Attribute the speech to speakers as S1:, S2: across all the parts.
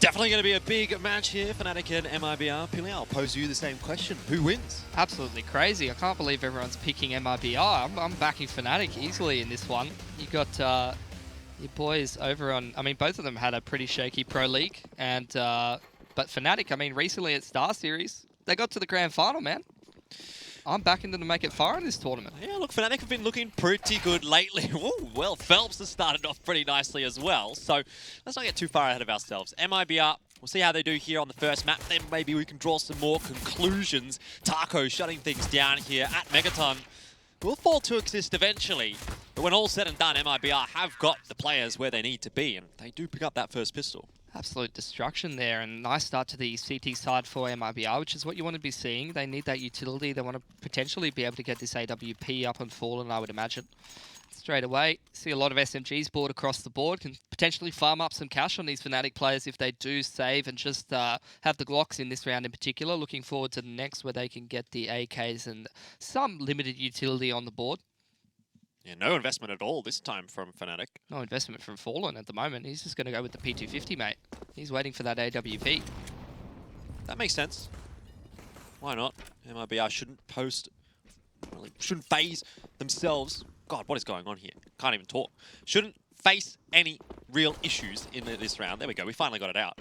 S1: Definitely going to be a big match here, Fnatic and MIBR. Pili, I'll pose you the same question. Who wins?
S2: Absolutely crazy. I can't believe everyone's picking MIBR. I'm backing Fnatic easily in this one. You got your boys over on... I mean, both of them had a pretty shaky Pro League. And but Fnatic, I mean, recently at Star Series, they got to the Grand Final, man. I'm backing them to make it far in this tournament.
S1: Yeah, look, Fnatic have been looking pretty good lately. Ooh, well, Phelps has started off pretty nicely as well. So let's not get too far ahead of ourselves. MIBR, we'll see how they do here on the first map. Then maybe we can draw some more conclusions. Taco shutting things down here at Megaton. Will fall to exist eventually. But when all's said and done, MIBR have got the players where they need to be. And they do pick up that first pistol.
S2: Absolute destruction there, and nice start to the CT side for MIBR, which is what you want to be seeing. They need that utility. They want to potentially be able to get this AWP up and fallen, I would imagine. Straight away, see a lot of SMGs board across the board. Can potentially farm up some cash on these Fnatic players if they do save and just have the Glocks in this round in particular. Looking forward to the next where they can get the AKs and some limited utility on the board.
S1: Yeah, no investment at all this time from Fnatic.
S2: No investment from Fallen at the moment. He's just going to go with the P250, mate. He's waiting for that AWP.
S1: That makes sense. Why not? MIBR shouldn't shouldn't phase themselves. God, what is going on here? Can't even talk. Shouldn't face any real issues in this round. There we go. We finally got it out.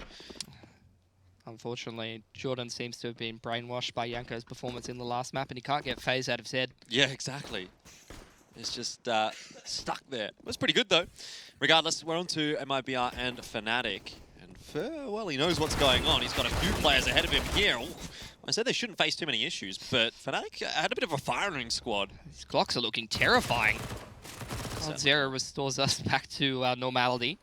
S2: Unfortunately, Jordan seems to have been brainwashed by Yanko's performance in the last map, and he can't get phase out of his head.
S1: Yeah, exactly. It's just stuck there. It was pretty good, though. Regardless, we're on to MIBR and Fnatic. And well, he knows what's going on. He's got a few players ahead of him here. Ooh, I said they shouldn't face too many issues, but Fnatic had a bit of a firing squad.
S2: These Glocks are looking terrifying. Zera restores us back to normality.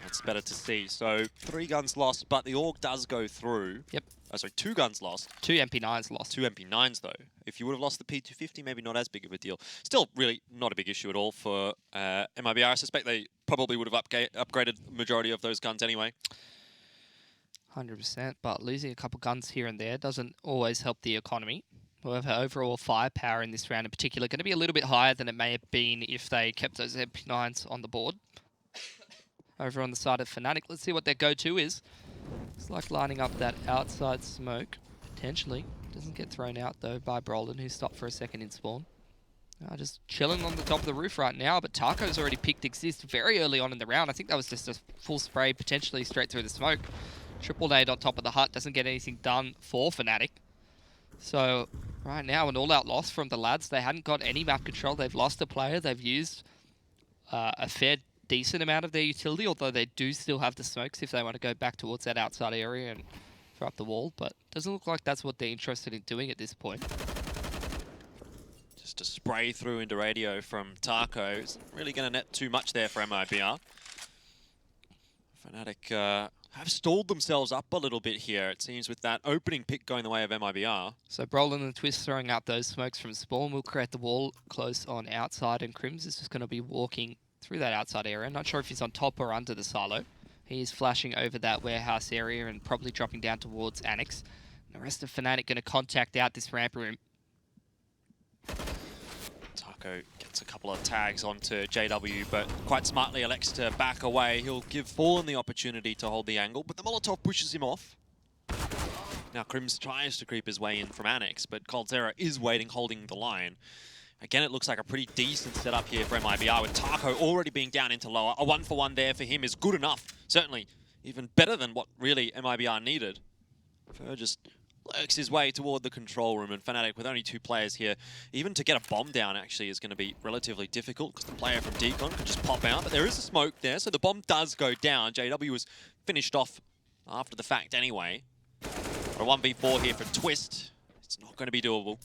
S1: That's better to see. So 3 guns lost, but the AUG does go through.
S2: Yep.
S1: Oh, sorry, 2 guns lost.
S2: 2 MP9s lost.
S1: 2 MP9s, though. If you would have lost the P250, maybe not as big of a deal. Still, really not a big issue at all for MIBR. I suspect they probably would have upgraded the majority of those guns anyway.
S2: 100%, but losing a couple guns here and there doesn't always help the economy. However, overall firepower in this round in particular going to be a little bit higher than it may have been if they kept those MP9s on the board. Over on the side of Fnatic, let's see what their go-to is. It's like lining up that outside smoke, potentially. Doesn't get thrown out, though, by Brolin, who stopped for a second in spawn. Just chilling on the top of the roof right now, but Taco's already picked Exist very early on in the round. I think that was just a full spray, potentially straight through the smoke. Triple nade on top of the hut, doesn't get anything done for Fnatic. So, right now, an all-out loss from the lads. They hadn't got any map control. They've lost a player. They've used a fair decent amount of their utility, although they do still have the smokes if they want to go back towards that outside area and throw up the wall, but doesn't look like that's what they're interested in doing at this point.
S1: Just a spray through into radio from Taco. It's really going to net too much there for MIBR. Fnatic have stalled themselves up a little bit here, it seems, with that opening pick going the way of MIBR.
S2: So Brolin and Twist throwing out those smokes from spawn will create the wall close on outside, and Crims is just going to be walking through that outside area. Not sure if he's on top or under the silo. He is flashing over that warehouse area and probably dropping down towards Annex. The rest of Fnatic going to contact out this ramp room.
S1: Taco gets a couple of tags onto JW, but quite smartly elects to back away. He'll give Fallen the opportunity to hold the angle, but the Molotov pushes him off. Now Crims tries to creep his way in from Annex, but coldzera is waiting, holding the line. Again, it looks like a pretty decent setup here for MIBR, with Taco already being down into lower. A 1-for-1 there for him is good enough. Certainly even better than what really MIBR needed. Fer just lurks his way toward the control room, and Fnatic, with only 2 players here, even to get a bomb down actually is going to be relatively difficult, because the player from Decon can just pop out. But there is a smoke there, so the bomb does go down. JW was finished off after the fact anyway. But a 1v4 here for Twist. It's not going to be doable.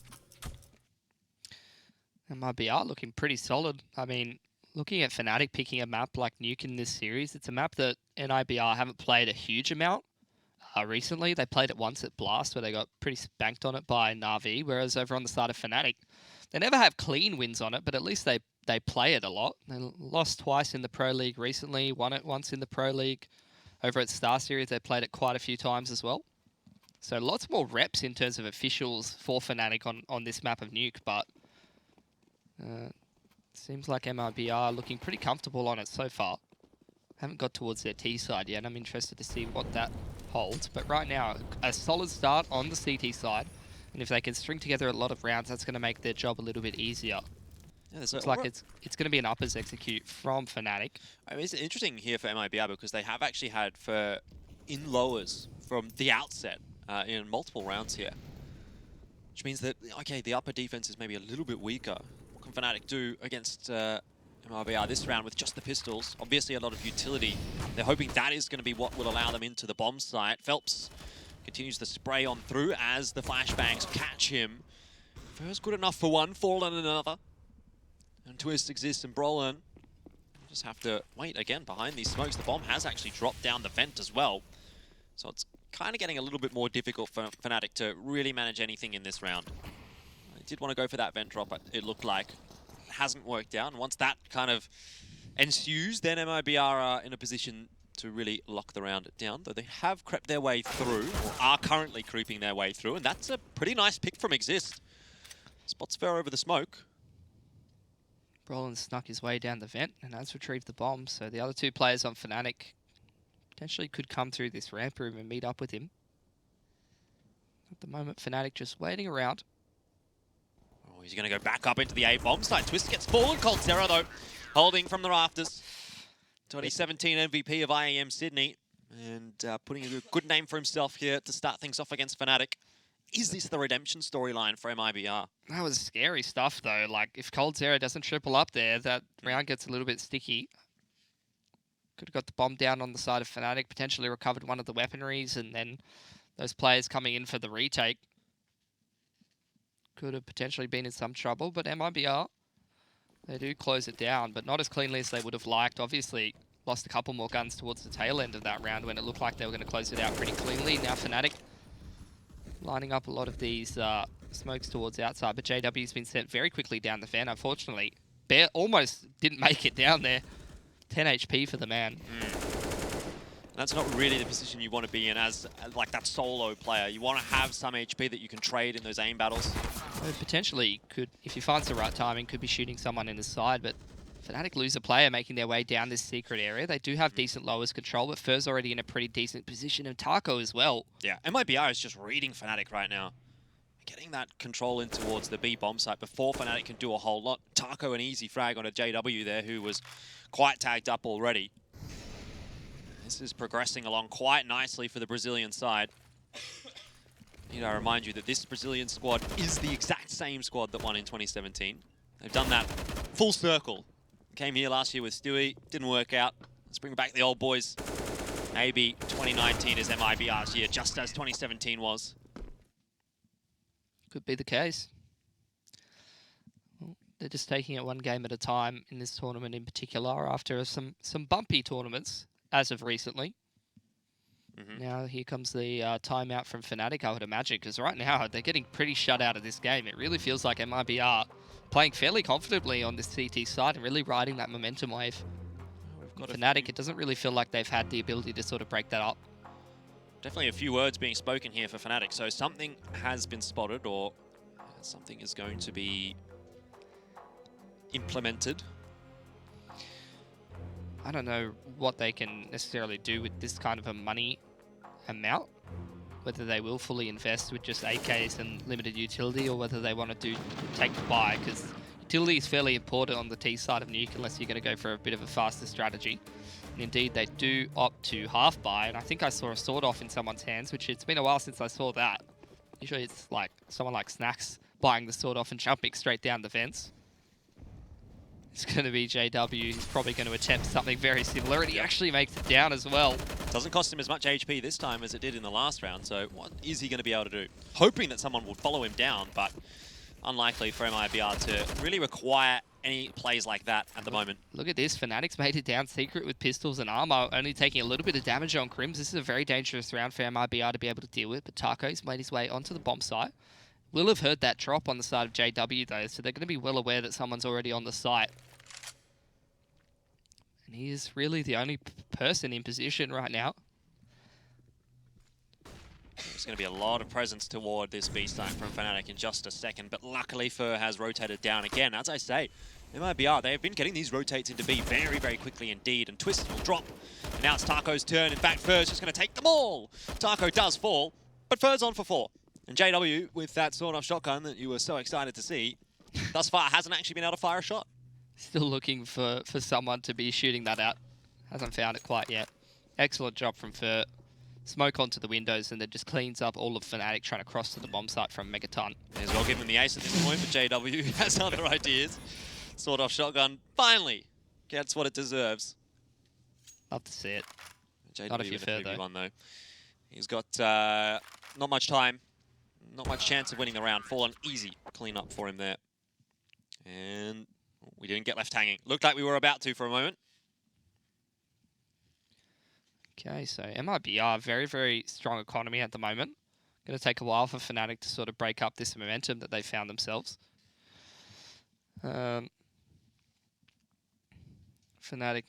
S2: MIBR looking pretty solid. I mean, looking at Fnatic picking a map like Nuke in this series, it's a map that NIBR haven't played a huge amount recently. They played it once at Blast, where they got pretty spanked on it by Na'Vi, whereas over on the side of Fnatic, they never have clean wins on it, but at least they play it a lot. They lost twice in the Pro League recently, won it once in the Pro League. Over at Star Series, they played it quite a few times as well. So lots more reps in terms of officials for Fnatic on this map of Nuke, but seems like MIBR looking pretty comfortable on it so far. Haven't got towards their T side yet. I'm interested to see what that holds. But right now, a solid start on the CT side. And if they can string together a lot of rounds, that's going to make their job a little bit easier.
S1: Yeah,
S2: Looks like it's going to be an uppers execute from Fnatic.
S1: I mean, it's interesting here for MIBR because they have actually had in lowers from the outset in multiple rounds here. Which means that, okay, the upper defense is maybe a little bit weaker. What can Fnatic do against MIBR this round with just the pistols? Obviously a lot of utility. They're hoping that is going to be what will allow them into the bomb site. Phelps continues to spray on through as the flashbangs catch him. First good enough for one, Fallen another. And Twist exists in Brolin. Just have to wait again behind these smokes. The bomb has actually dropped down the vent as well. So it's kind of getting a little bit more difficult for Fnatic to really manage anything in this round. I did want to go for that vent drop, but it looked like it hasn't worked out. And once that kind of ensues, then MIBR are in a position to really lock the round down, though they have crept their way through, or are currently creeping their way through, and that's a pretty nice pick from Exist. Spots fair over the smoke.
S2: Brolin snuck his way down the vent and has retrieved the bomb, so the other two players on Fnatic potentially could come through this ramp room and meet up with him. At the moment, Fnatic just waiting around.
S1: Oh, he's going to go back up into the A bomb site. Twist gets fallen. Cold Zero, though, holding from the rafters. 2017 MVP of IEM Sydney, and putting a good name for himself here to start things off against Fnatic. Is this the redemption storyline for MIBR?
S2: That was scary stuff, though. Like, if Cold Zero doesn't triple up there, that round gets a little bit sticky. Could have got the bomb down on the side of Fnatic, potentially recovered one of the weaponries, and then those players coming in for the retake could have potentially been in some trouble. But MIBR, they do close it down, but not as cleanly as they would have liked. Obviously, lost a couple more guns towards the tail end of that round when it looked like they were going to close it out pretty cleanly. Now Fnatic lining up a lot of these smokes towards outside, but JW's been sent very quickly down the vent. Unfortunately, almost didn't make it down there. 10 HP for the man.
S1: That's not really the position you want to be in as like that solo player. You want to have some HP that you can trade in those aim battles.
S2: Well, potentially could, if he finds the right timing, could be shooting someone in his side, but Fnatic lose a player making their way down this secret area. They do have decent lowers control, but Fur's already in a pretty decent position, and Taco as well. Yeah,
S1: MIBR is just reading Fnatic right now. Getting that control in towards the B bomb site before Fnatic can do a whole lot. Taco an easy frag on a JW there, who was quite tagged up already. This is progressing along quite nicely for the Brazilian side. Need I remind you that this Brazilian squad is the exact same squad that won in 2017. They've done that full circle. Came here last year with Stewie, didn't work out. Let's bring back the old boys. Maybe 2019 is MIBR's year, just as 2017 was.
S2: Could be the case. Well, they're just taking it one game at a time in this tournament in particular after some bumpy tournaments as of recently. Now here comes the timeout from Fnatic, I would imagine, because right now they're getting pretty shut out of this game. It really feels like MIBR playing fairly confidently on this CT side and really riding that momentum wave. Fnatic, it doesn't really feel like they've had the ability to sort of break that up.
S1: Definitely a few words being spoken here for Fnatic, so something has been spotted or something is going to be implemented.
S2: I don't know what they can necessarily do with this kind of a money amount, whether they will fully invest with just AKs and limited utility, or whether they want to take the buy, because utility is fairly important on the T side of Nuke unless you're going to go for a bit of a faster strategy. And indeed, they do opt to half buy, and I think I saw a sword off in someone's hands, which it's been a while since I saw that. Usually it's like someone like Snacks buying the sword off and jumping straight down the vents. It's going to be JW. He's probably going to attempt something very similar, and he actually makes it down as well.
S1: Doesn't cost him as much HP this time as it did in the last round, so what is he going to be able to do? Hoping that someone will follow him down, but unlikely for MIBR to really require any plays like that at the moment.
S2: Look at this. Fnatic's made it down secret with pistols and armor, only taking a little bit of damage on Crims. This is a very dangerous round for MIBR to be able to deal with, but Taco's made his way onto the bomb site. Will have heard that drop on the side of JW, though, so they're going to be well aware that someone's already on the site. And he is really the only person in position right now.
S1: There's going to be a lot of presence toward this B site from Fnatic in just a second, but luckily Fur has rotated down again. As I say, MIBR, they have been getting these rotates into B very, very quickly indeed, and Twist will drop. And now it's Taco's turn. In fact, Fur's just going to take them all. Taco does fall, but Fur's on for 4. And JW, with that sawed-off shotgun that you were so excited to see, thus far hasn't actually been able to fire a shot.
S2: Still looking for someone to be shooting that out. Hasn't found it quite yet. Excellent job from Fur. Smoke onto the windows and then just cleans up all of Fnatic trying to cross to the bomb site from Megaton.
S1: May as well give him the ace at this point, but JW has other ideas. Sawed-off shotgun finally gets what it deserves.
S2: Love to see it.
S1: JW
S2: Not if you're Fur,
S1: though. He's got not much time, not much chance of winning the round. Fallen easy clean up for him there. And we didn't get left hanging. Looked like we were about to for a moment.
S2: Okay, so MIBR, very, very strong economy at the moment. Going to take a while for Fnatic to sort of break up this momentum that they found themselves. Fnatic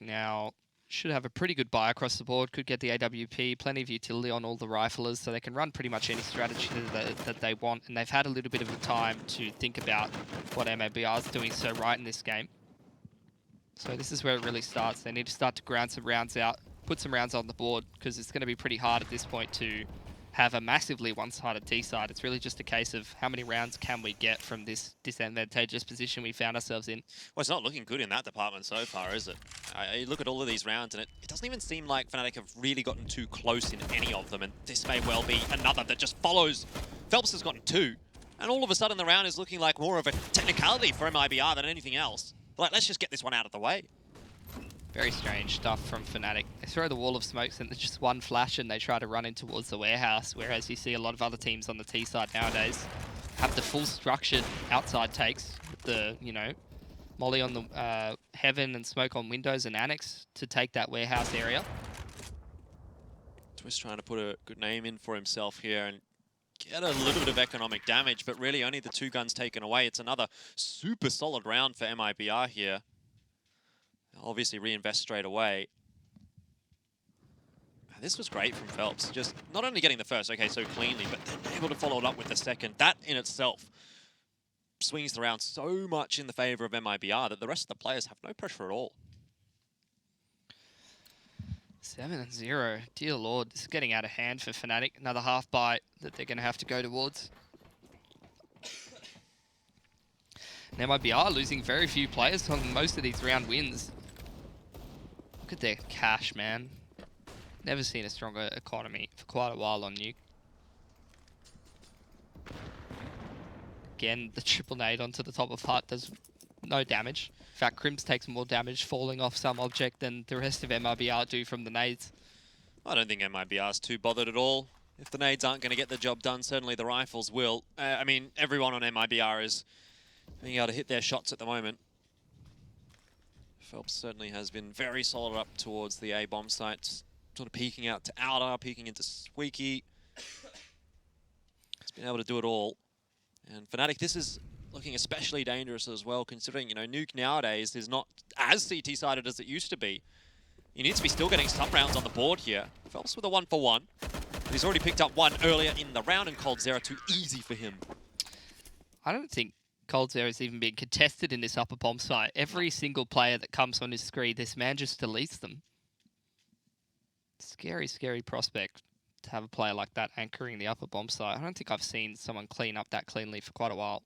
S2: now should have a pretty good buy across the board. Could get the AWP, plenty of utility on all the riflers, so they can run pretty much any strategy that they want. And they've had a little bit of a time to think about what MIBR is doing so right in this game. So this is where it really starts. They need to start to ground some rounds out, put some rounds on the board, because it's going to be pretty hard at this point to have a massively one-sided T side. It's really just a case of how many rounds can we get from this disadvantageous position we found ourselves in.
S1: Well, it's not looking good in that department so far, is it? You look at all of these rounds and it doesn't even seem like Fnatic have really gotten too close in any of them, and this may well be another that just follows. Phelps has gotten 2, and all of a sudden the round is looking like more of a technicality for MIBR than anything else. Like, let's just get this one out of the way.
S2: Very strange stuff from Fnatic. They throw the wall of smokes and there's just one flash and they try to run in towards the warehouse, whereas you see a lot of other teams on the T side nowadays have the full structured outside takes with the, you know, molly on the heaven and smoke on windows and annex to take that warehouse area.
S1: Twist trying to put a good name in for himself here and get a little bit of economic damage, but really only the 2 guns taken away. It's another super solid round for MIBR here. Obviously reinvest straight away. This was great from Phelps. Just not only getting the first, okay, so cleanly, but then able to follow it up with the second. That in itself swings the round so much in the favor of MIBR that the rest of the players have no pressure at all.
S2: 7-0. Dear Lord, this is getting out of hand for Fnatic. Another half bite that they're going to have to go towards. And MIBR losing very few players on most of these round wins. Look at their cash, man. Never seen a stronger economy for quite a while on Nuke. Again, the triple nade onto the top of Hut does no damage. In fact, Crims takes more damage falling off some object than the rest of MIBR do from the nades.
S1: I don't think MIBR's too bothered at all. If the nades aren't going to get the job done, certainly the rifles will. I mean, everyone on MIBR is being able to hit their shots at the moment. Phelps certainly has been very solid up towards the A bomb sites, sort of peeking out to outer, peeking into Squeaky. He's been able to do it all. And Fnatic, this is looking especially dangerous as well, considering, you know, Nuke nowadays is not as CT-sided as it used to be. He needs to be still getting some rounds on the board here. Phelps with a 1-for-1. But he's already picked up 1 earlier in the round, and coldzera too easy for him.
S2: I don't think coldzera is even being contested in this upper bomb site. Every single player that comes on his screen, this man just deletes them. Scary, scary prospect to have a player like that anchoring the upper bomb site. I don't think I've seen someone clean up that cleanly for quite a while.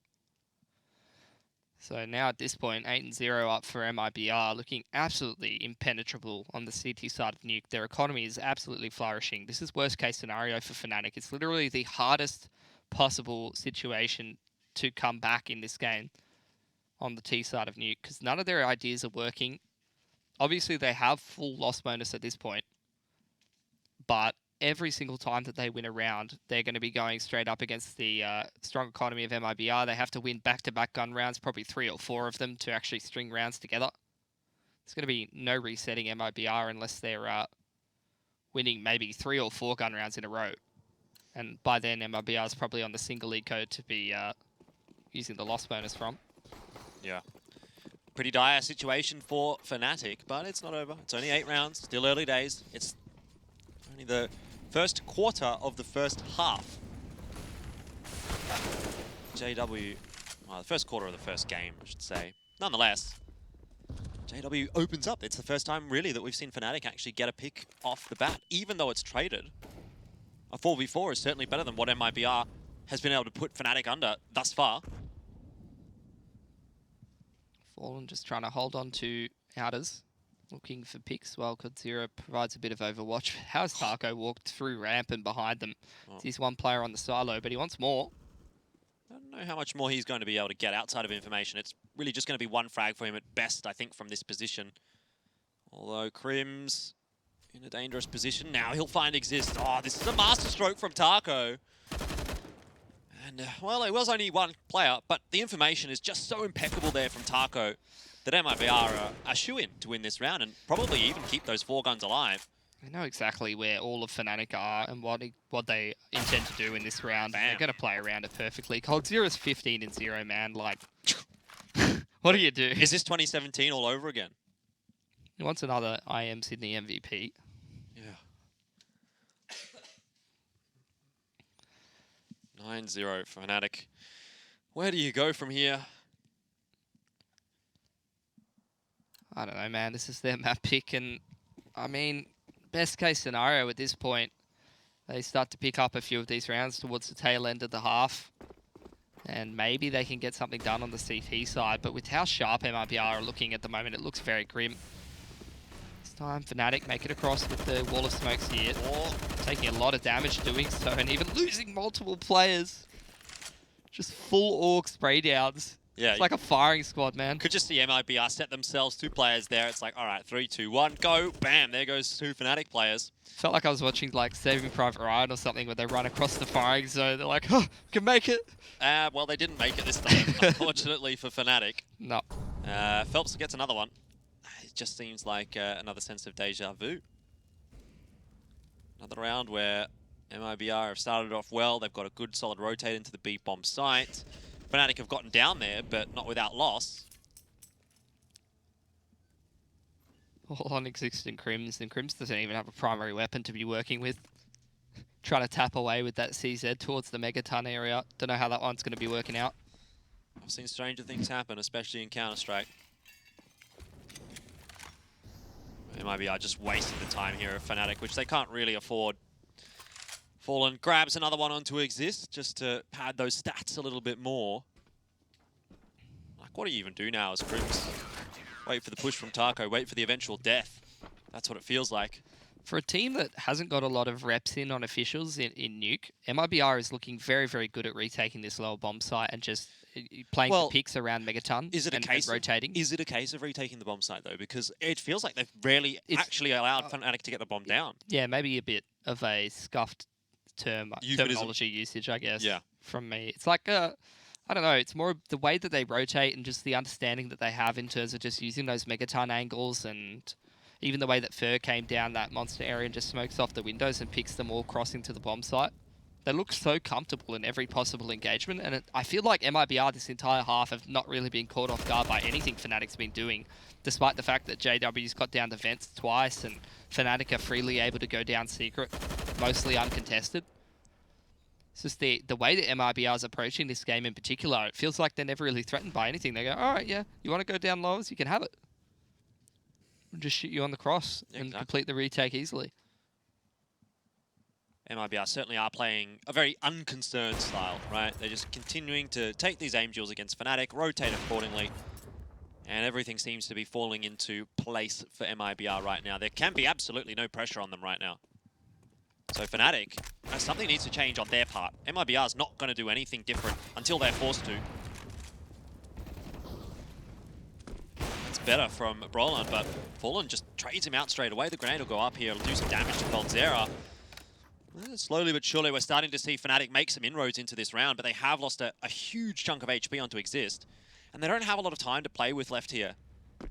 S2: So now at this point, 8-0 up for MIBR, looking absolutely impenetrable on the CT side of Nuke. Their economy is absolutely flourishing. This is worst case scenario for Fnatic. It's literally the hardest possible situation to come back in this game on the T side of Nuke, because none of their ideas are working. Obviously, they have full loss bonus at this point, but every single time that they win a round, they're going to be going straight up against the strong economy of MIBR. They have to win back-to-back gun rounds, probably 3 or 4 of them, to actually string rounds together. There's going to be no resetting MIBR unless they're winning maybe 3 or 4 gun rounds in a row. And by then, MIBR is probably on the single league code to be using the loss bonus from.
S1: Yeah. Pretty dire situation for Fnatic, but it's not over. It's only 8 rounds, still early days. It's only the first quarter of the first half. JW, well, the first quarter of the first game, I should say. Nonetheless, JW opens up. It's the first time, really, that we've seen Fnatic actually get a pick off the bat, even though it's traded. A 4v4 is certainly better than what MIBR has been able to put Fnatic under thus far.
S2: Fallen just trying to hold on to outers, looking for picks while Quadzira provides a bit of overwatch. How's Taco walked through ramp and behind them?
S1: Oh.
S2: He's one player on the silo, but he wants more.
S1: I don't know how much more he's going to be able to get outside of information. It's really just going to be one frag for him at best, I think, from this position. Although Crims in a dangerous position. Now he'll find Exist. Oh, this is a masterstroke from Taco. And, well, it was only one player, but the information is just so impeccable there from Taco that MIBR are a shoo-in to win this round and probably even keep those 4 guns alive.
S2: They know exactly where all of Fnatic are and what they intend to do in this round.
S1: Bam.
S2: They're going to play around it perfectly. Quadzira's 15-0, man. Like, what do you do?
S1: Is this 2017 all over again?
S2: He wants another IEM Sydney MVP.
S1: Yeah. 9-0 for Fnatic. Where do you go from here?
S2: I don't know, man. This is their map pick, and I mean, best case scenario at this point, they start to pick up a few of these rounds towards the tail end of the half, and maybe they can get something done on the CT side. But with how sharp MIBR are looking at the moment, it looks very grim. This time, Fnatic make it across with the wall of smokes here, taking a lot of damage doing so, and even losing multiple players. Just full orc spray downs.
S1: Yeah,
S2: it's like a firing squad, man.
S1: Could just see MIBR set themselves 2 players there. It's like, all right, 3, 2, 1, go. Bam, there goes 2 Fnatic players.
S2: Felt like I was watching like Saving Private Ryan or something where they run across the firing zone. They're like, oh, we can make it.
S1: Well, they didn't make it this time, unfortunately for Fnatic.
S2: No.
S1: Phelps gets another one. It just seems like another sense of deja vu. Another round where MIBR have started off well. They've got a good solid rotate into the B-bomb site. Fnatic have gotten down there, but not without loss.
S2: All on existing Crims, and Crims doesn't even have a primary weapon to be working with. Trying to tap away with that CZ towards the Megaton area. Don't know how that one's going to be working out.
S1: I've seen stranger things happen, especially in Counter-Strike. MIBR just wasting the time here of Fnatic, which they can't really afford. Fallen grabs another one onto Exist just to pad those stats a little bit more. Like, what do you even do now as Crims? Wait for the push from Taco, wait for the eventual death. That's what it feels like.
S2: For a team that hasn't got a lot of reps in on officials in Nuke, MIBR is looking very, very good at retaking this lower bomb site and just playing the picks around Megaton and rotating.
S1: Is it a case of retaking the bomb site, though? Because it feels like they've rarely actually allowed Fnatic to get the bomb down.
S2: Yeah, maybe a bit of a scuffed terminology usage, I guess, from me. It's like, I don't know, it's more the way that they rotate and just the understanding that they have in terms of just using those Megaton angles, and even the way that Fur came down that monster area and just smokes off the windows and picks them all crossing to the bomb site. They look so comfortable in every possible engagement, and I feel like MIBR this entire half have not really been caught off guard by anything Fnatic's been doing, despite the fact that JW's got down to vents twice and Fnatic are freely able to go down secret, mostly uncontested. It's just the way that MIBR is approaching this game in particular, it feels like they're never really threatened by anything. They go, all right, yeah, you want to go down lowers, you can have it. We'll just shoot you on the cross and complete the retake easily.
S1: MIBR certainly are playing a very unconcerned style, right? They're just continuing to take these aim duels against Fnatic, rotate accordingly, and everything seems to be falling into place for MIBR right now. There can be absolutely no pressure on them right now. So Fnatic, something needs to change on their part. MIBR is not going to do anything different until they're forced to. That's better from Brolan, but Fallen just trades him out straight away. The grenade will go up here, it'll do some damage to Coldzera. Slowly but surely, we're starting to see Fnatic make some inroads into this round, but they have lost a huge chunk of HP onto Exist, and they don't have a lot of time to play with left here.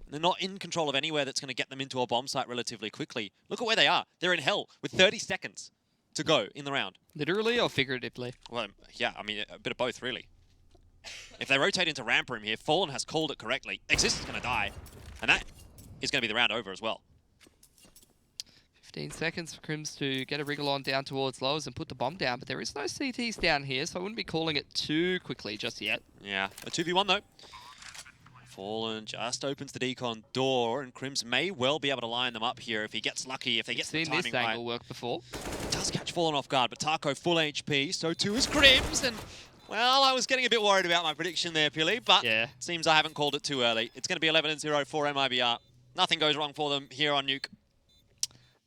S1: They're not in control of anywhere that's going to get them into a bomb site relatively quickly. Look at where they are. They're in hell with 30 seconds to go in the round.
S2: Literally or figuratively?
S1: Well, yeah, I mean, a bit of both, really. If they rotate into ramp room here, Fallen has called it correctly. Exist is going to die, and that is going to be the round over as well.
S2: 15 seconds for Crims to get a wriggle on down towards lowers and put the bomb down, but there is no CTs down here, so I wouldn't be calling it too quickly just yet.
S1: Yeah, a 2v1 though. Fallen just opens the decon door, and Crims may well be able to line them up here if he gets lucky, if they get the timing
S2: Seen this angle work before.
S1: Does catch Fallen off guard, but Taco full HP, so too is Crims, and well, I was getting a bit worried about my prediction there, Pilly, but
S2: Yeah.
S1: seems I haven't called it too early. It's going to be 11-0 for MIBR. Nothing goes wrong for them here on Nuke.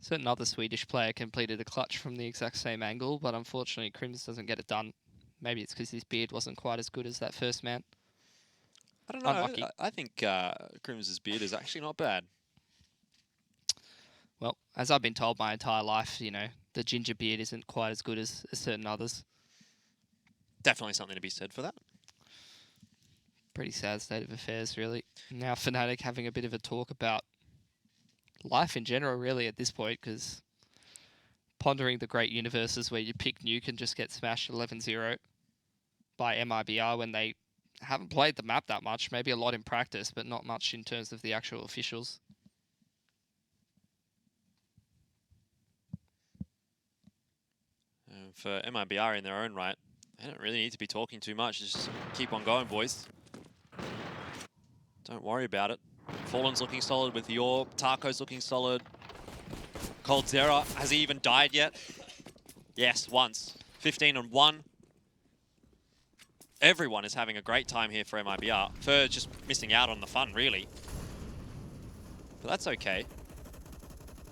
S2: Certain other Swedish player completed a clutch from the exact same angle, but unfortunately Crims doesn't get it done. Maybe it's because his beard wasn't quite as good as that first man.
S1: I don't know.
S2: Unlucky.
S1: I think Crims' beard is actually not bad.
S2: Well, as I've been told my entire life, you know, the ginger beard isn't quite as good as certain others.
S1: Definitely something to be said for that.
S2: Pretty sad state of affairs, really. Now Fnatic having a bit of a talk about life in general, really, at this point, because pondering the great universes where you pick Nuke and just get smashed 11-0 by MIBR when they haven't played the map that much, maybe a lot in practice, but not much in terms of the actual officials.
S1: For MIBR in their own right, they don't really need to be talking too much. Just keep on going, boys. Don't worry about it. Fallen's looking solid with the Orb. Taco's looking solid. coldzera, has he even died yet? Yes, once. 15-1. Everyone is having a great time here for MIBR. For just missing out on the fun, really. But that's okay.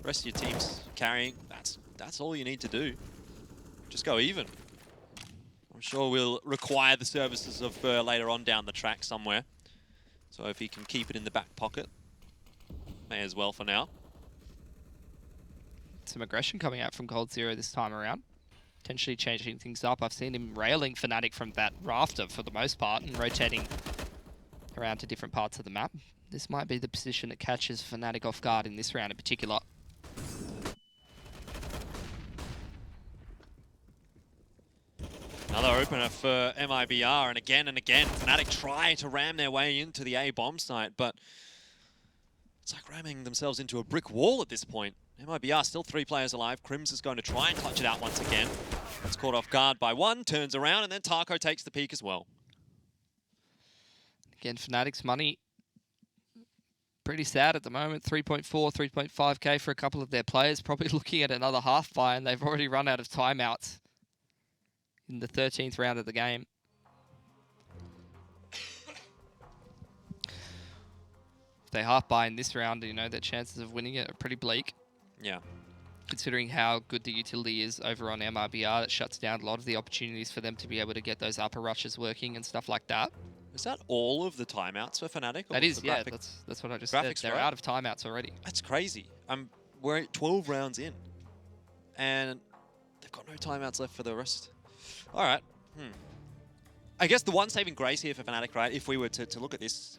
S1: The rest of your team's carrying. That's all you need to do. Just go even. I'm sure we'll require the services of Burr later on down the track somewhere. So if he can keep it in the back pocket, may as well for now.
S2: Some aggression coming out from coldzera this time around. Potentially changing things up. I've seen him railing Fnatic from that rafter for the most part and rotating around to different parts of the map. This might be the position that catches Fnatic off guard in this round in particular.
S1: Another opener for MIBR, and again, Fnatic try to ram their way into the A bomb site, but it's like ramming themselves into a brick wall at this point. MIBR still 3 players alive. Crims is going to try and clutch it out once again. It's caught off guard by one, turns around, and then Taco takes the peak as well.
S2: Again, Fnatic's money pretty sad at the moment. 3.4, 3.5k for a couple of their players. Probably looking at another half buy, and they've already run out of timeouts in the 13th round of the game. If they half buy in this round, you know, their chances of winning it are pretty bleak.
S1: Yeah.
S2: Considering how good the utility is over on MIBR, that shuts down a lot of the opportunities for them to be able to get those upper rushes working and stuff like that.
S1: Is that all of the timeouts for Fnatic?
S2: That is, yeah, that's what I just said. They're out of timeouts already.
S1: That's crazy. We're 12 rounds in, and they've got no timeouts left for the rest. All right. I guess the one saving grace here for Fnatic, right, if we were to look at this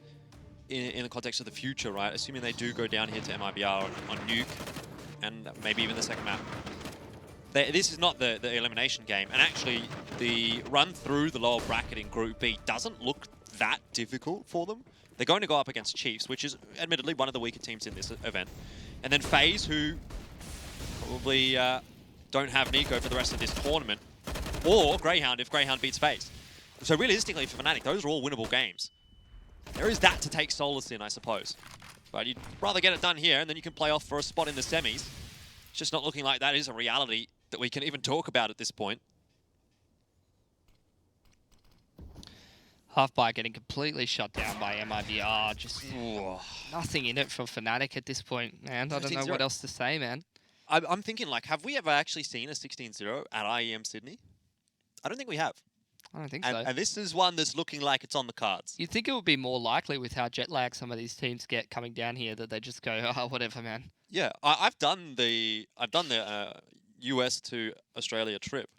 S1: in the context of the future, right, assuming they do go down here to MIBR on Nuke, and maybe even the second map. This is not the elimination game, and actually the run through the lower bracket in Group B doesn't look that difficult for them. They're going to go up against Chiefs, which is admittedly one of the weaker teams in this event. And then FaZe, who probably don't have Nico for the rest of this tournament, or Greyhound if Greyhound beats FaZe. So realistically for Fnatic, those are all winnable games. There is that to take solace in, I suppose. But you'd rather get it done here, and then you can play off for a spot in the semis. It's just not looking like that is a reality that we can even talk about at this point.
S2: Half buy getting completely shut down by MIBR. Just nothing in it for Fnatic at this point, man. I don't know what else to say, man.
S1: I'm thinking, like, have we ever actually seen a 16-0 at IEM Sydney? I don't think we have.
S2: I don't think so.
S1: And this is one that's looking like it's on the cards.
S2: You'd think it would be more likely with how jet lag some of these teams get coming down here that they just go, oh, whatever, man.
S1: Yeah, I've done the US to Australia trip,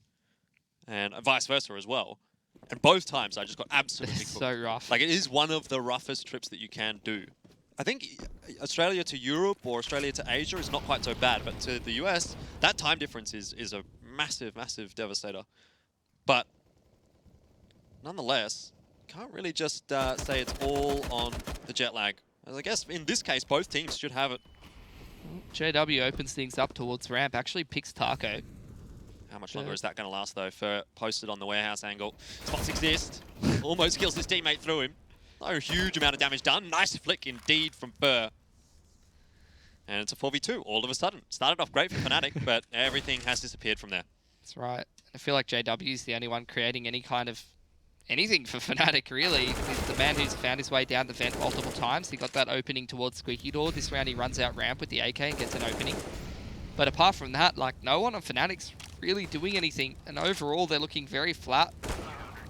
S1: and vice versa as well. And both times I just got absolutely cooked.
S2: So rough.
S1: Like, it is one of the roughest trips that you can do. I think Australia to Europe or Australia to Asia is not quite so bad, but to the US, that time difference is a massive, massive devastator. But nonetheless, can't really just say it's all on the jet lag. As I guess in this case, both teams should have it.
S2: JW opens things up towards ramp, actually picks Taco.
S1: How much longer is that going to last, though, for posted on the warehouse angle? Spots exist. Almost kills his teammate through him. No huge amount of damage done. Nice flick indeed from Burr. And it's a 4v2 all of a sudden. Started off great for Fnatic, but everything has disappeared from there.
S2: That's right. I feel like JW is the only one creating any kind of anything for Fnatic, really. He's the man who's found his way down the vent multiple times. He got that opening towards Squeaky Door. This round he runs out ramp with the AK and gets an opening. But apart from that, like, no one on Fnatic's really doing anything. And overall, they're looking very flat.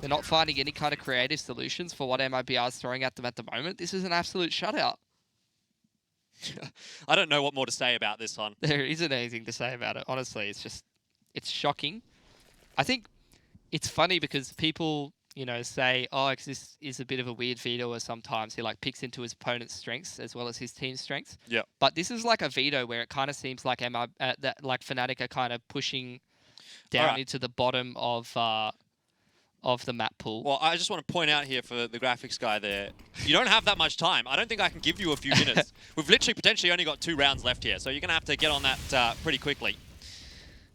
S2: They're not finding any kind of creative solutions for what MIBR is throwing at them at the moment. This is an absolute shutout.
S1: I don't know what more to say about this one.
S2: There isn't anything to say about it. Honestly, it's shocking. I think it's funny because people, you know, say, oh, this is a bit of a weird veto, or sometimes he like picks into his opponent's strengths as well as his team's strengths.
S1: Yeah.
S2: But this is like a veto where it kind of seems like that like Fnatic are kind of pushing down into the bottom of the map pool.
S1: Well, I just want to point out here for the graphics guy there, you don't have that much time. I don't think I can give you a few minutes. We've literally potentially only got 2 rounds left here, so you're going to have to get on that pretty quickly.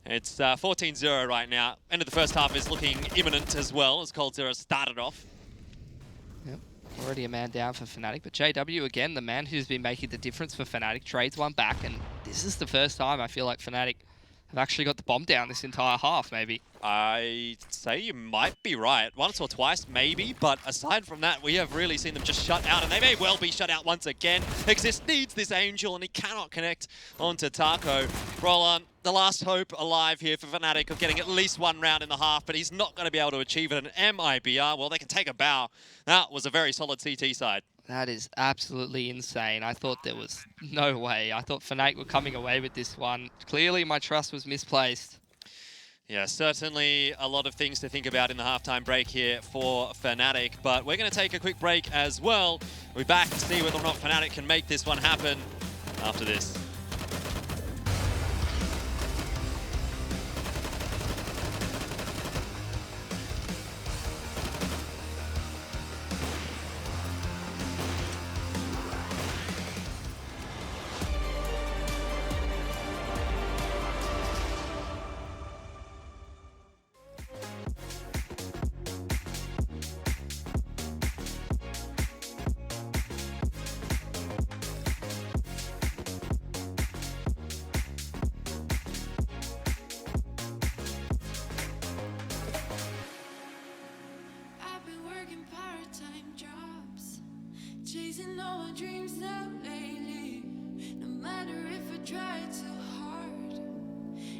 S1: It's 14-0 right now. End of the first half is looking imminent as well, as Cold Zero started off.
S2: Yep, already a man down for Fnatic, but JW, again, the man who's been making the difference for Fnatic, trades one back, and this is the first time I feel like Fnatic have actually got the bomb down this entire half, maybe.
S1: I'd say you might be right. Once or twice, maybe. But aside from that, we have really seen them just shut out. And they may well be shut out once again. Exist needs this Angel, and he cannot connect onto Taco. Roland, the last hope alive here for Fnatic of getting at least 1 round in the half. But he's not going to be able to achieve it. An MIBR, well, they can take a bow. That was a very solid CT side.
S2: That is absolutely insane. I thought there was no way. I thought Fnatic were coming away with this one. Clearly, my trust was misplaced.
S1: Yeah, certainly a lot of things to think about in the halftime break here for Fnatic, but we're going to take a quick break as well. We'll be back to see whether or not Fnatic can make this one happen after this.
S3: Chasing all my dreams out lately. No matter if I try too hard,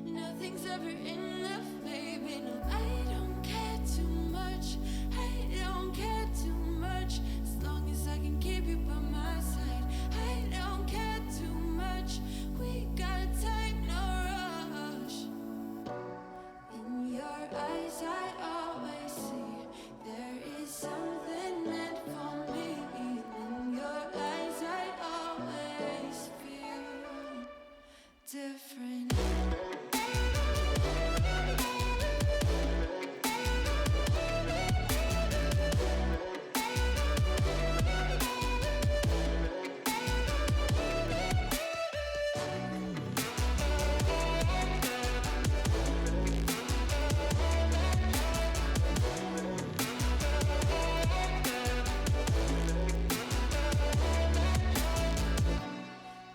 S3: nothing's ever enough, baby. No, I don't care too much. I don't care too much. As long as I can keep you by my side. I don't care too much. We got time, no rush. In your eyes, I always see there is something meant for me. Different.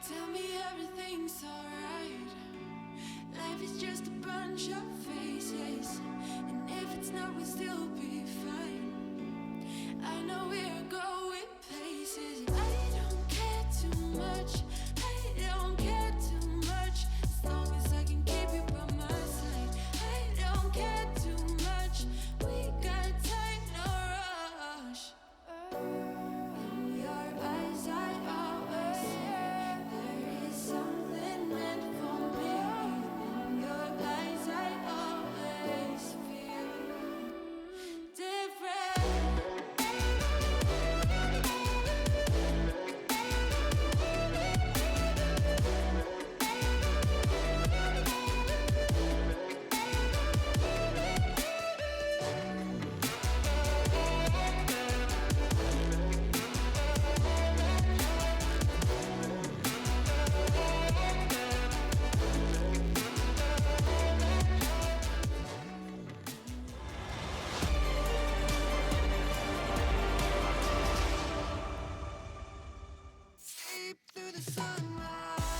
S3: Tell me everything's alright. Life is just a bunch of faces, and if it's not, we'll still be fine. I know we're going places. I don't care too much. I don't care too much. As long as I can keep you by my side. I don't care too much. We got time, no rush. In your eyes, I always see there is something meant for me. In your eyes, I always feel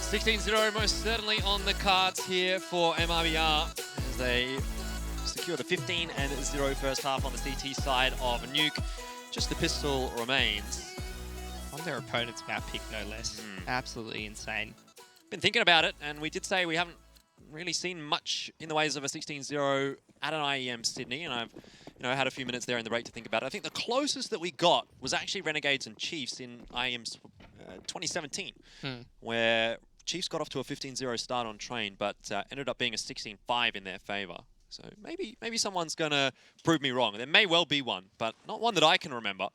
S1: 16-0 most certainly on the cards here for MIBR as they secure the 15-0 first half on the CT side of Nuke. Just the pistol remains.
S2: On their opponent's map pick, no less. Absolutely insane.
S1: Been thinking about it, and we did say we haven't really seen much in the ways of a 16-0 at an IEM Sydney, and I've had a few minutes there in the break to think about it. I think the closest that we got was actually Renegades and Chiefs in IEM 2017, where Chiefs got off to a 15-0 start on train, but ended up being a 16-5 in their favor. So maybe someone's going to prove me wrong. There may well be one, but not one that I can remember.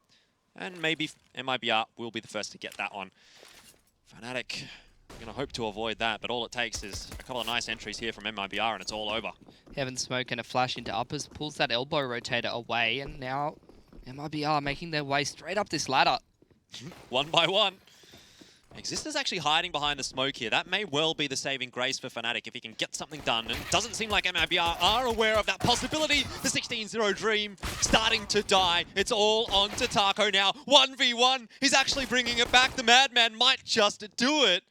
S1: And maybe MIBR will be the first to get that one. Fnatic going to hope to avoid that, but all it takes is a couple of nice entries here from MIBR and it's all over.
S2: Heaven Smoke and a flash into uppers, pulls that elbow rotator away, and now MIBR making their way straight up this ladder.
S1: One by one. Existor's actually hiding behind the smoke here. That may well be the saving grace for Fnatic if he can get something done. And it doesn't seem like MIBR are aware of that possibility. The 16-0 dream starting to die. It's all on to Taco now. 1v1. He's actually bringing it back. The Madman might just do it.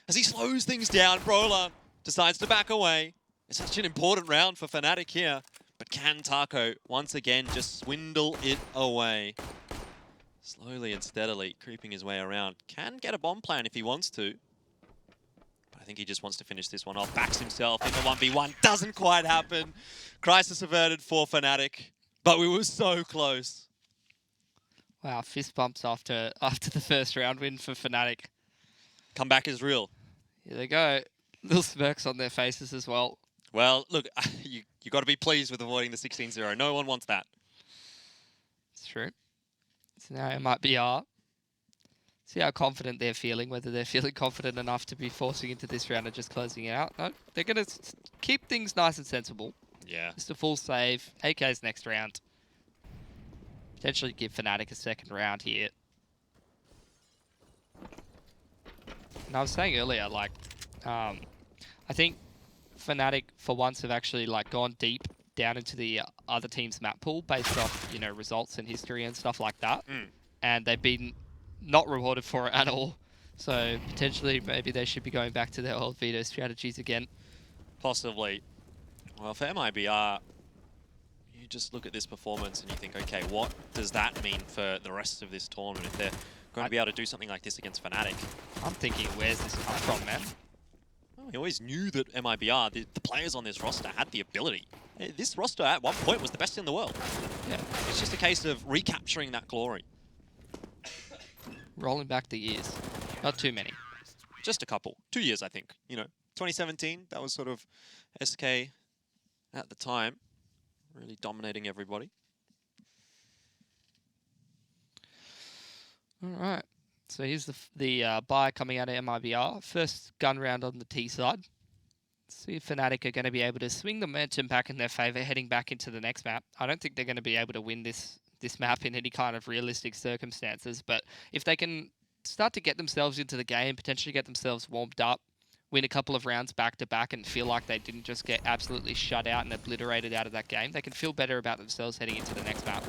S1: As he slows things down, Brawler decides to back away. It's such an important round for Fnatic here. But can Taco once again just swindle it away? Slowly and steadily creeping his way around. Can get a bomb plan if he wants to. But I think he just wants to finish this one off. Backs himself in the 1v1. Doesn't quite happen. Crisis averted for Fnatic. But we were so close.
S2: Wow, fist bumps after the first round win for Fnatic.
S1: Comeback is real.
S2: Here they go. Little smirks on their faces as well.
S1: Well, look, you got to be pleased with avoiding the 16-0. No one wants that.
S2: It's true. So now MIBR. See how confident they're feeling, whether they're feeling confident enough to be forcing into this round and just closing it out. No, they're going to keep things nice and sensible.
S1: Yeah.
S2: Just a full save. AK's next round. Potentially give Fnatic a second round here. And I was saying earlier, like, I think Fnatic for once have actually like gone deep down into the other team's map pool based off, results and history and stuff like that. And they've been not rewarded for it at all. So potentially maybe they should be going back to their old veto strategies again. Possibly.
S1: Well, for MIBR, you just look at this performance and you think, okay, what does that mean for the rest of this tournament if they're going to be able to do something like this against Fnatic?
S2: I'm thinking, where's this come from, man?
S1: Well, we always knew that MIBR, the players on this roster, had the ability. This roster at one point was the best in the world.
S2: Yeah.
S1: It's just a case of recapturing that glory.
S2: Rolling back the years. Not too many.
S1: Just a couple. 2 years, I think. 2017, that was sort of SK at the time. Really dominating everybody.
S2: All right. So here's the buy coming out of MIBR. First gun round on the T side. See if Fnatic are going to be able to swing the momentum back in their favour, heading back into the next map. I don't think they're going to be able to win this map in any kind of realistic circumstances, but if they can start to get themselves into the game, potentially get themselves warmed up, win a couple of rounds back-to-back and feel like they didn't just get absolutely shut out and obliterated out of that game, they can feel better about themselves heading into the next map.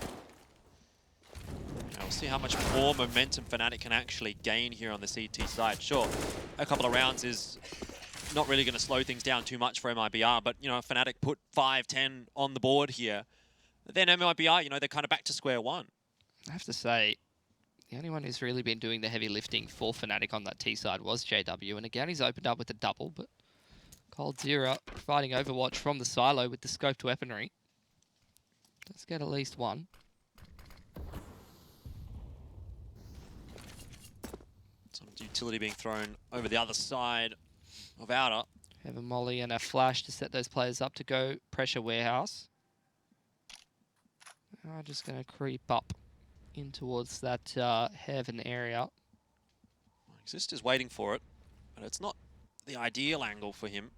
S1: We'll see how much more momentum Fnatic can actually gain here on the CT side. Sure, a couple of rounds is not really going to slow things down too much for MIBR, but, Fnatic put 5-10 on the board here. Then MIBR, they're kind of back to square one. I
S2: have to say, the only one who's really been doing the heavy lifting for Fnatic on that T side was JW, and again, he's opened up with a double, but coldzera providing Overwatch from the silo with the scoped weaponry. Let's get at least one.
S1: Some utility being thrown over the other side of outer.
S2: Have a molly and a flash to set those players up to go pressure warehouse. I'm just going to creep up in towards that heaven area.
S1: Existor's waiting for it, but it's not the ideal angle for him.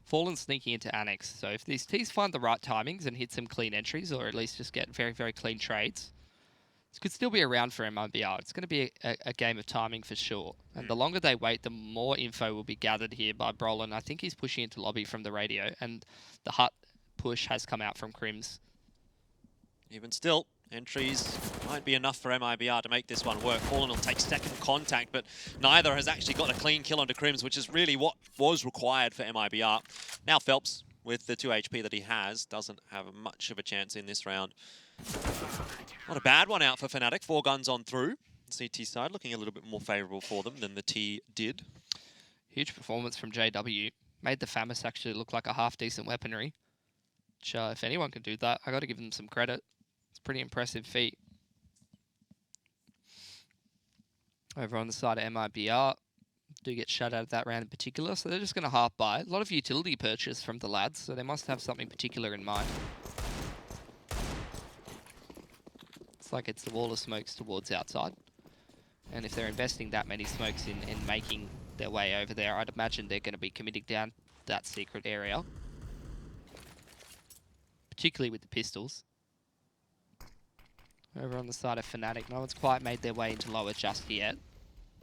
S2: Fallen sneaking into Annex, so if these Ts find the right timings and hit some clean entries, or at least just get very, very clean trades, this could still be around for MIBR. It's going to be a game of timing for sure. And the longer they wait, the more info will be gathered here by Brolin. I think he's pushing into lobby from the radio, and the hut push has come out from Crims.
S1: Even still, entries Might be enough for MIBR to make this one work. Fallen will take second contact, but neither has actually got a clean kill onto Crims, which is really what was required for MIBR. Now Phelps, with the 2 HP that he has, doesn't have much of a chance in this round. Not a bad one out for Fnatic. 4 guns on through. CT side looking a little bit more favourable for them than the T did.
S2: Huge performance from JW. Made the FAMAS actually look like a half-decent weaponry. Which, if anyone can do that, I got to give them some credit. It's a pretty impressive feat. Over on the side of MIBR, do get shut out of that round in particular, so they're just going to half buy. A lot of utility purchase from the lads, so they must have something particular in mind. It's like it's the wall of smokes towards outside. And if they're investing that many smokes in making their way over there, I'd imagine they're going to be committing down that secret area. Particularly with the pistols. Over on the side of Fnatic, no one's quite made their way into lower just yet.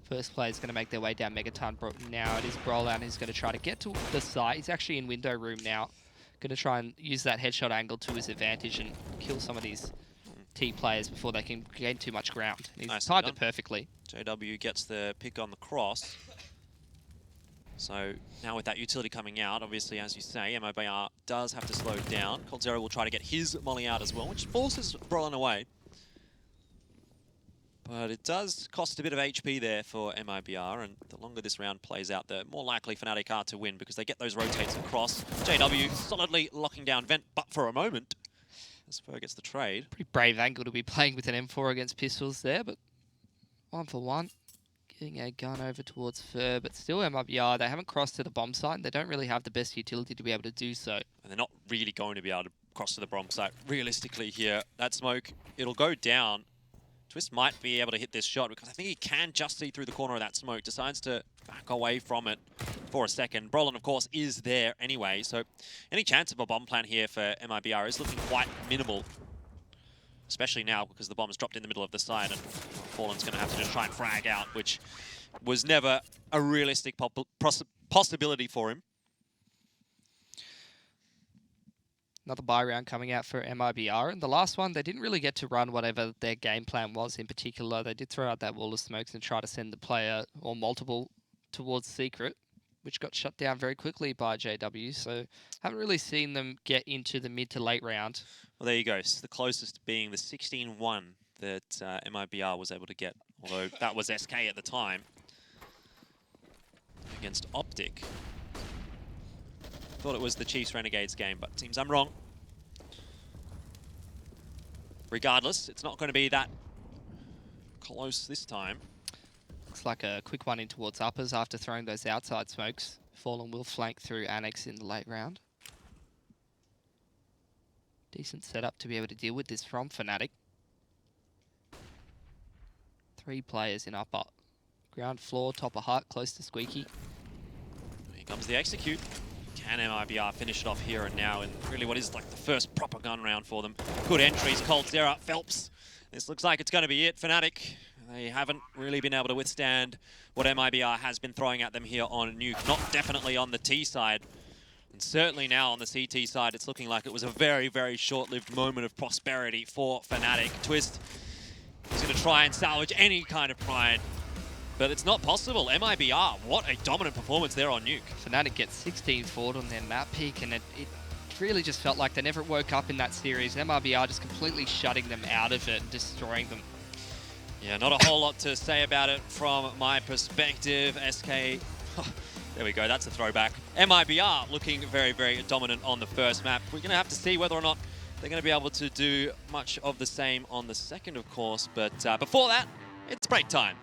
S2: First player's going to make their way down Megaton. Now it is Brolan who's going to try to get to the site. He's actually in window room now. Going to try and use that headshot angle to his advantage and kill some of these T players before they can gain too much ground. And he's timed it perfectly.
S1: JW gets the pick on the cross. So now with that utility coming out, obviously, as you say, MIBR does have to slow down. coldzera will try to get his molly out as well, which forces Brolan away. But it does cost a bit of HP there for MIBR, and the longer this round plays out, the more likely Fnatic are to win because they get those rotates across. JW solidly locking down Vent, but for a moment, as Fer gets the trade.
S2: Pretty brave angle to be playing with an M4 against pistols there, but 1 for 1. Getting a gun over towards Fer, but still MIBR, they haven't crossed to the bomb site, and they don't really have the best utility to be able to do so.
S1: And they're not really going to be able to cross to the bomb site. Realistically here, that smoke, it'll go down. Twist might be able to hit this shot because I think he can just see through the corner of that smoke. Decides to back away from it for a second. Brolan, of course, is there anyway, so any chance of a bomb plant here for MIBR is looking quite minimal. Especially now because the bomb is dropped in the middle of the side and Fallen's going to have to just try and frag out, which was never a realistic possibility for him.
S2: Another buy round coming out for MIBR. And the last one, they didn't really get to run whatever their game plan was in particular. They did throw out that wall of smokes and try to send the player, or multiple, towards Secret, which got shut down very quickly by JW. So haven't really seen them get into the mid to late round.
S1: Well, there you go. So the closest being the 16-1 that MIBR was able to get. Although that was SK at the time. Against Optic. Thought it was the Chiefs Renegades game, but it seems I'm wrong. Regardless, it's not going to be that close this time.
S2: Looks like a quick one in towards uppers after throwing those outside smokes. Fallen will flank through Annex in the late round. Decent setup to be able to deal with this from Fnatic. 3 players in upper. Ground floor, top of hut, close to Squeaky.
S1: Here comes the execute. Can MIBR finish it off here and now in really what is like the first proper gun round for them? Good entries, coldzera, Phelps. This looks like it's going to be it. Fnatic, they haven't really been able to withstand what MIBR has been throwing at them here on Nuke. Not definitely on the T side. And certainly now on the CT side, it's looking like it was a very, very short-lived moment of prosperity for Fnatic. Twist is going to try and salvage any kind of pride. But it's not possible. MIBR, what a dominant performance there on Nuke.
S2: Fnatic gets 16 forward on their map peak, and it really just felt like they never woke up in that series. MIBR just completely shutting them out of it and destroying them.
S1: Yeah, not a whole lot to say about it from my perspective. SK, there we go, that's a throwback. MIBR looking very, very dominant on the first map. We're going to have to see whether or not they're going to be able to do much of the same on the second, of course. But before that, it's break time.